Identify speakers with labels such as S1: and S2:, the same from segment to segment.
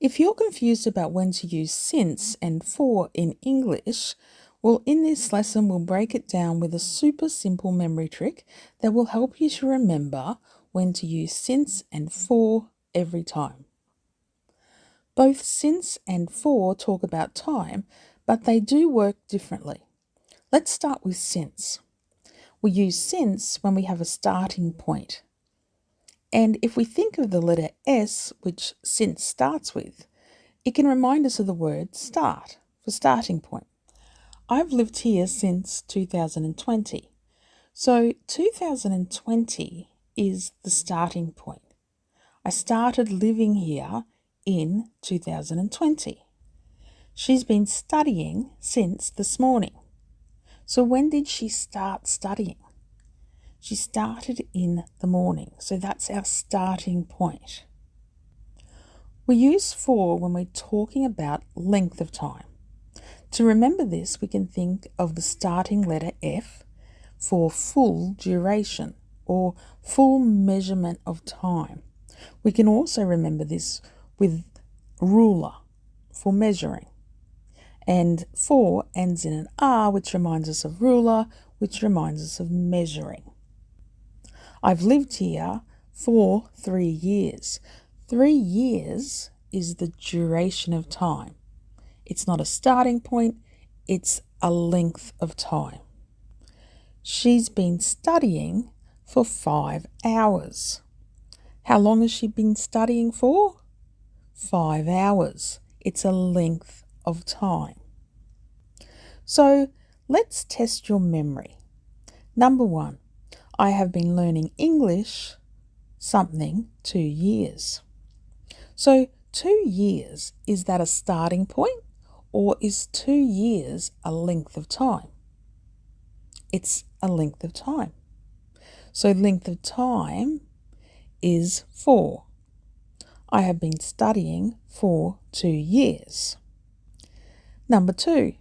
S1: If you're confused about when to use since and for in English, well, in this lesson, we'll break it down with a super simple memory trick that will help you to remember when to use since and for every time. Both since and for talk about time, but they do work differently. Let's start with since. We use since when we have a starting point. And if we think of the letter S, which since starts with, it can remind us of the word start, for starting point. I've lived here since 2020. So 2020 is the starting point. I started living here in 2020. She's been studying since this morning. So when did she start studying? She started in the morning, so that's our starting point. We use for when we're talking about length of time. To remember this, we can think of the starting letter F for full duration or full measurement of time. We can also remember this with ruler for measuring. And for ends in an R, which reminds us of ruler, which reminds us of measuring. I've lived here for 3 years. 3 years is the duration of time. It's not a starting point, it's a length of time. She's been studying for 5 hours. How long has she been studying for? 5 hours. It's a length of time. So let's test your memory. Number 1, I have been learning English something 2 years. So 2 years, is that a starting point or is 2 years a length of time? It's a length of time. So length of time is 4. I have been studying for 2 years. Number 2,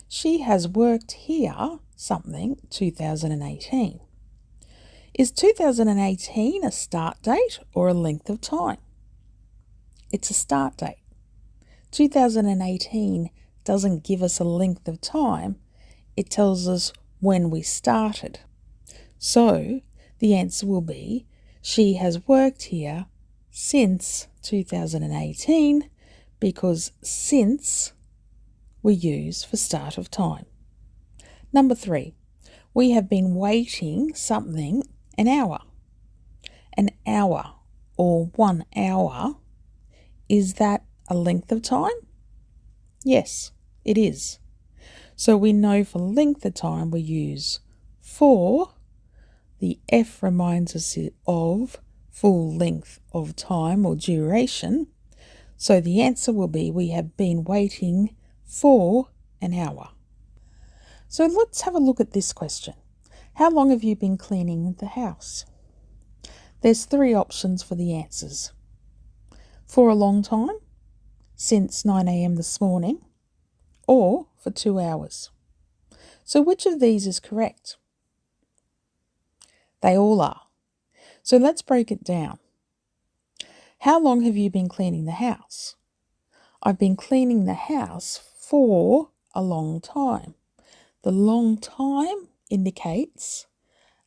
S1: she has worked here something 2018. Is 2018 a start date or a length of time? It's a start date. 2018 doesn't give us a length of time. It tells us when we started. So the answer will be she has worked here since 2018 because since we use for start of time. Number 3, we have been waiting something an hour. An hour or 1 hour, is that a length of time? Yes, it is. So we know for length of time we use for. The F reminds us of full length of time or duration. So the answer will be we have been waiting for an hour. So let's have a look at this question. How long have you been cleaning the house? There's 3 options for the answers. For a long time, since 9 a.m. this morning, or for 2 hours. So which of these is correct? They all are. So let's break it down. How long have you been cleaning the house? I've been cleaning the house for a long time. The long time indicates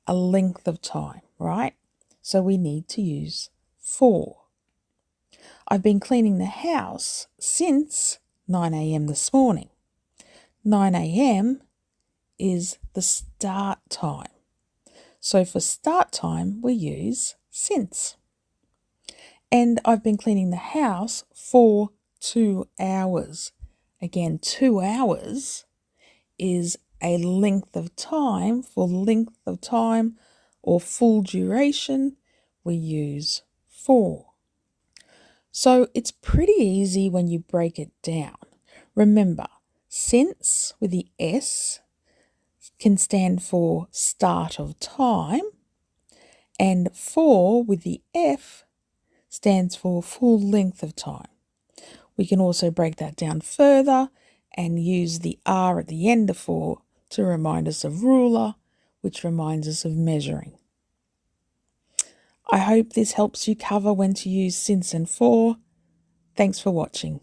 S1: a length of time, right? So we need to use for. I've been cleaning the house since 9 a.m. this morning. 9 a.m. is the start time. So for start time, we use since. And I've been cleaning the house for 2 hours. Again, 2 hours is a length of time. For length of time or full duration, we use for. So it's pretty easy when you break it down. Remember, since with the S can stand for start of time, and for with the F stands for full length of time. We can also break that down further and use the R at the end of for to remind us of ruler, which reminds us of measuring. I hope this helps you cover when to use since and for. Thanks for watching.